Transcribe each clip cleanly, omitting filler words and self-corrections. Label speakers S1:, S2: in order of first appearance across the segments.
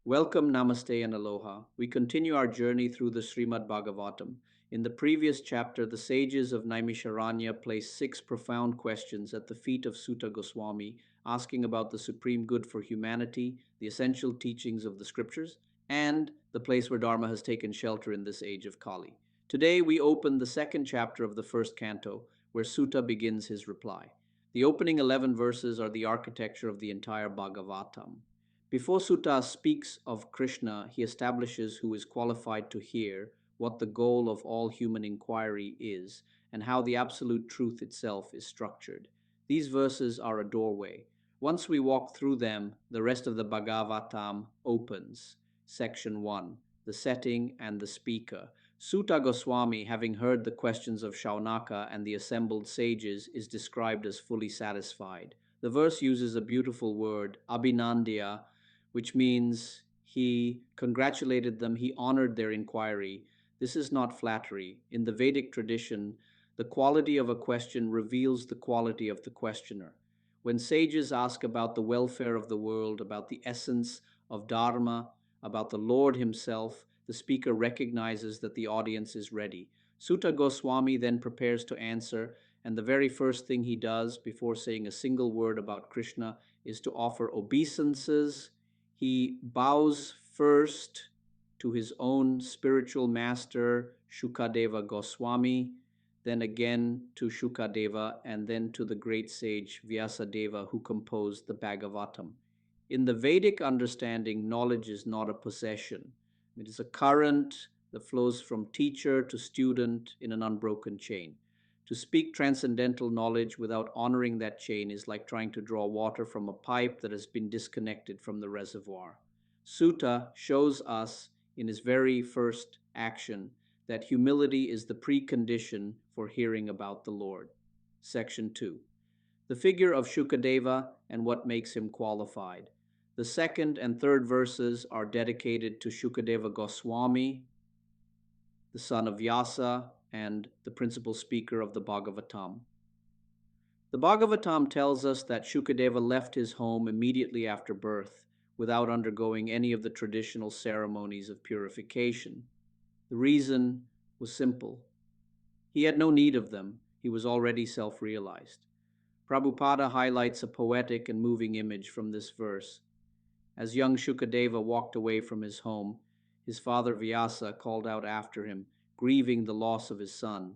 S1: Welcome, Namaste and Aloha. We continue our journey through the Srimad Bhagavatam. In the previous chapter, the sages of Naimisharanya placed six profound questions at the feet of Suta Goswami, asking about the supreme good for humanity, the essential teachings of the scriptures, and the place where Dharma has taken shelter in this age of Kali. Today, we open the second chapter of the first canto, where Suta begins his reply. The opening 11 verses are the architecture of the entire Bhagavatam. Before Sutta speaks of Krishna, he establishes who is qualified to hear, what the goal of all human inquiry is, and how the absolute truth itself is structured. These verses are a doorway. Once we walk through them, the rest of the Bhagavatam opens. Section 1, the setting and the speaker. Suta Goswami, having heard the questions of Shaunaka and the assembled sages, is described as fully satisfied. The verse uses a beautiful word, abhinandya, which means he congratulated them, he honored their inquiry. This is not flattery. In the Vedic tradition, the quality of a question reveals the quality of the questioner. When sages ask about the welfare of the world, about the essence of Dharma, about the Lord himself, the speaker recognizes that the audience is ready. Suta Goswami then prepares to answer, and the very first thing he does before saying a single word about Krishna is to offer obeisances. He bows first to his own spiritual master, Shukadeva Goswami, then again to Shukadeva, and then to the great sage Vyasadeva, who composed the Bhagavatam. In the Vedic understanding, knowledge is not a possession. It is a current that flows from teacher to student in an unbroken chain. To speak transcendental knowledge without honoring that chain is like trying to draw water from a pipe that has been disconnected from the reservoir. Sutta shows us in his very first action that humility is the precondition for hearing about the Lord. Section 2. The figure of Shukadeva and what makes him qualified. The second and third verses are dedicated to Shukadeva Goswami, the son of Vyasa, and the principal speaker of the Bhagavatam. The Bhagavatam tells us that Shukadeva left his home immediately after birth without undergoing any of the traditional ceremonies of purification. The reason was simple. He had no need of them. He was already self-realized. Prabhupada highlights a poetic and moving image from this verse. As young Shukadeva walked away from his home, his father Vyasa called out after him, grieving the loss of his son.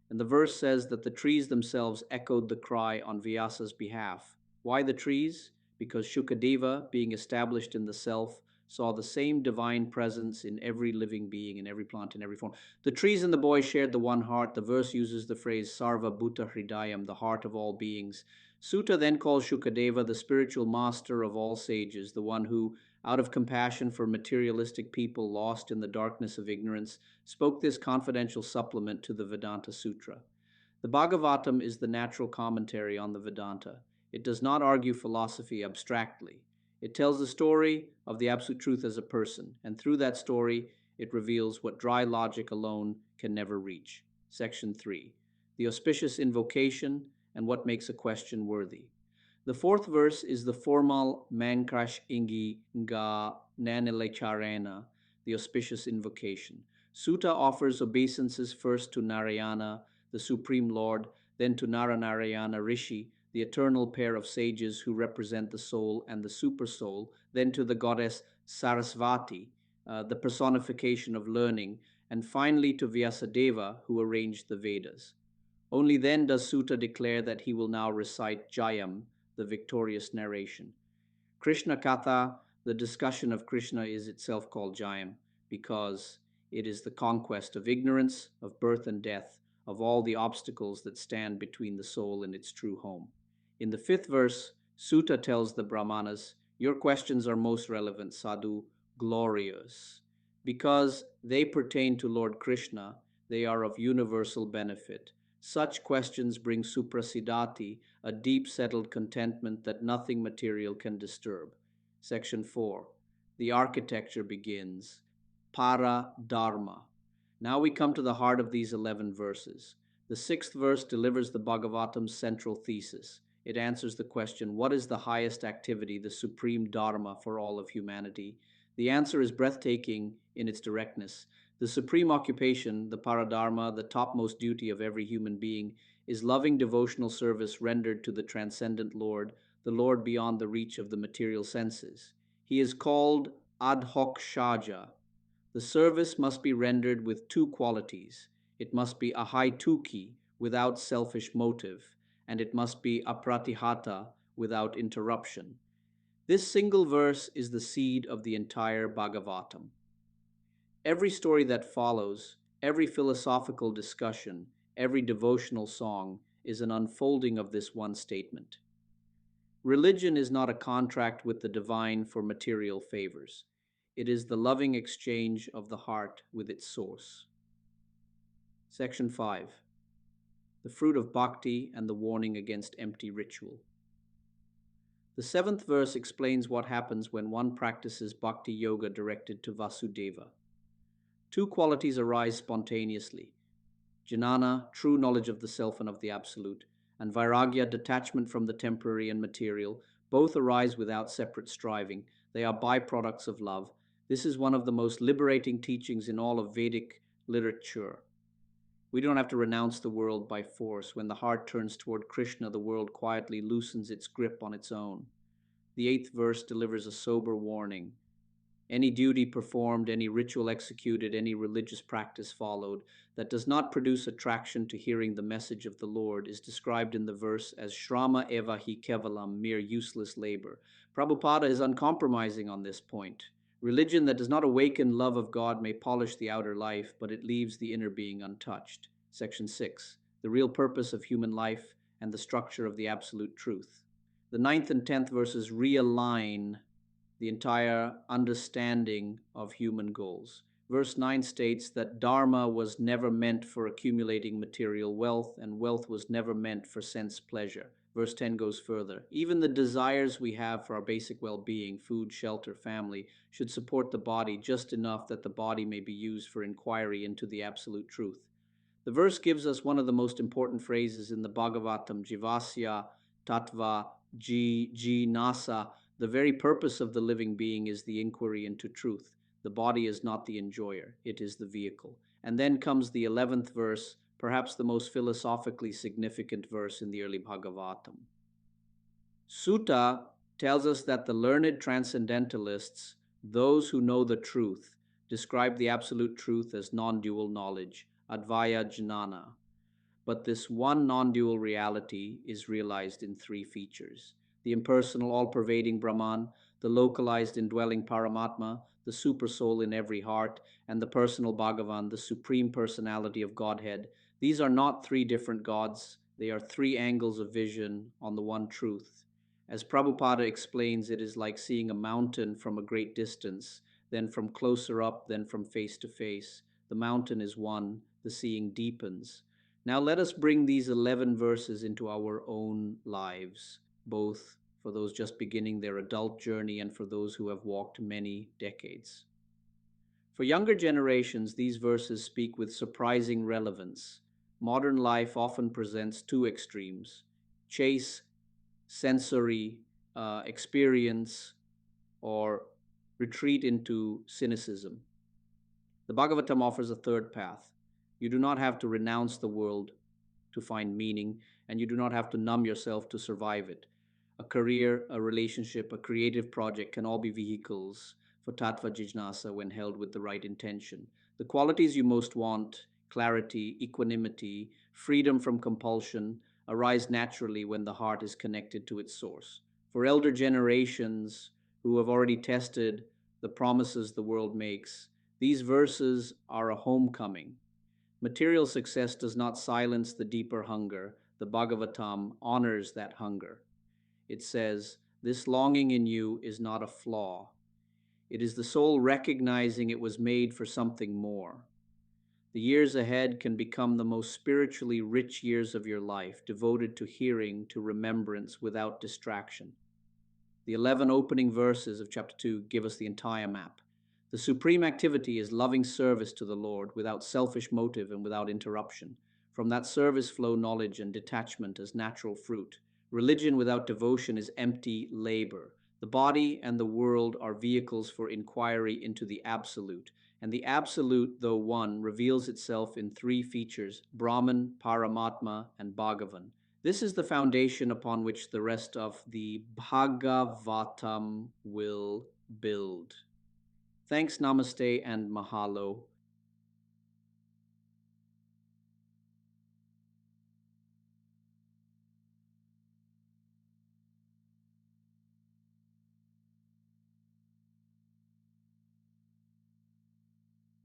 S1: And the verse says that the trees themselves echoed the cry on Vyasa's behalf. Why the trees? Because Shukadeva, being established in the self, saw the same divine presence in every living being, in every plant, in every form. The trees and the boy shared the one heart. The verse uses the phrase Sarva Bhuta Hridayam, the heart of all beings. Sutta then calls Shukadeva the spiritual master of all sages, the one who, out of compassion for materialistic people lost in the darkness of ignorance, spoke this confidential supplement to the Vedanta Sutra. The Bhagavatam is the natural commentary on the Vedanta. It does not argue philosophy abstractly. It tells the story of the absolute truth as a person, and through that story, it reveals what dry logic alone can never reach. Section 3. The auspicious invocation and what makes a question worthy. The fourth verse is the formal Mankrash Ingi Nga Nanilecharena, the auspicious invocation. Sutta offers obeisances first to Narayana, the Supreme Lord, then to Naranarayana Rishi, the eternal pair of sages who represent the soul and the supersoul, then to the goddess Sarasvati, the personification of learning, and finally to Vyasadeva, who arranged the Vedas. Only then does Sutta declare that he will now recite Jayam, the victorious narration. Krishna Katha, the discussion of Krishna, is itself called Jayam because it is the conquest of ignorance, of birth and death, of all the obstacles that stand between the soul and its true home. In the fifth verse, Sutta tells the Brahmanas, your questions are most relevant, Sadhu, glorious. Because they pertain to Lord Krishna, they are of universal benefit. Such questions bring suprasidati, a deep settled contentment that nothing material can disturb. Section 4. The architecture begins. Para Dharma. Now we come to the heart of these 11 verses. The sixth verse delivers the Bhagavatam's central thesis. It answers the question, what is the highest activity, the supreme Dharma for all of humanity? The answer is breathtaking in its directness. The supreme occupation, the paradharma, the topmost duty of every human being, is loving devotional service rendered to the transcendent Lord, the Lord beyond the reach of the material senses. He is called adhokshaja. The service must be rendered with two qualities. It must be ahaituki, without selfish motive, and it must be apratihata, without interruption. This single verse is the seed of the entire Bhagavatam. Every story that follows, every philosophical discussion, every devotional song is an unfolding of this one statement. Religion is not a contract with the divine for material favors. It is the loving exchange of the heart with its source. Section 5. The fruit of bhakti and the warning against empty ritual. The seventh verse explains what happens when one practices bhakti yoga directed to Vasudeva. Two qualities arise spontaneously: jnana, true knowledge of the self and of the absolute, and vairagya, detachment from the temporary and material. Both arise without separate striving. They are byproducts of love. This is one of the most liberating teachings in all of Vedic literature. We don't have to renounce the world by force. When the heart turns toward Krishna, the world quietly loosens its grip on its own. The eighth verse delivers a sober warning. Any duty performed, any ritual executed, any religious practice followed that does not produce attraction to hearing the message of the Lord is described in the verse as shrama eva hi kevalam, mere useless labor. Prabhupada is uncompromising on this point. Religion that does not awaken love of God may polish the outer life, but it leaves the inner being untouched. Section 6. The real purpose of human life and the structure of the absolute truth. The ninth and 10th verses realign the entire understanding of human goals. Verse 9 states that Dharma was never meant for accumulating material wealth, and wealth was never meant for sense pleasure. Verse 10 goes further. Even the desires we have for our basic well-being, food, shelter, family, should support the body just enough that the body may be used for inquiry into the absolute truth. The verse gives us one of the most important phrases in the Bhagavatam: Jivasya Tattva Nasa. The very purpose of the living being is the inquiry into truth. The body is not the enjoyer, it is the vehicle. And then comes the 11th verse, perhaps the most philosophically significant verse in the early Bhagavatam. Suta tells us that the learned transcendentalists, those who know the truth, describe the absolute truth as non-dual knowledge, advaya jnana. But this one non-dual reality is realized in three features: the impersonal, all-pervading Brahman, the localized, indwelling Paramatma, the supersoul in every heart, and the personal Bhagavan, the supreme personality of Godhead. These are not three different gods. They are three angles of vision on the one truth. As Prabhupada explains, it is like seeing a mountain from a great distance, then from closer up, then from face to face. The mountain is one, the seeing deepens. Now let us bring these 11 verses into our own lives, both for those just beginning their adult journey and for those who have walked many decades. For younger generations, these verses speak with surprising relevance. Modern life often presents two extremes: chase sensory experience or retreat into cynicism. The Bhagavatam offers a third path. You do not have to renounce the world to find meaning, and you do not have to numb yourself to survive it. A career, a relationship, a creative project can all be vehicles for tattva jijnasa when held with the right intention. The qualities you most want, clarity, equanimity, freedom from compulsion, arise naturally when the heart is connected to its source. For elder generations who have already tested the promises the world makes, these verses are a homecoming. Material success does not silence the deeper hunger. The Bhagavatam honors that hunger. It says, "This longing in you is not a flaw. It is the soul recognizing it was made for something more." The years ahead can become the most spiritually rich years of your life, devoted to hearing, to remembrance, without distraction. The 11 opening verses of chapter 2 give us the entire map. The supreme activity is loving service to the Lord without selfish motive and without interruption. From that service flow knowledge and detachment as natural fruit. Religion without devotion is empty labor. The The body and the world are vehicles for inquiry into the Absolute, and the Absolute, though one, reveals itself in three features: Brahman, Paramatma, and Bhagavan. This is the foundation upon which the rest of the Bhagavatam will build. Thanks, Namaste and Mahalo.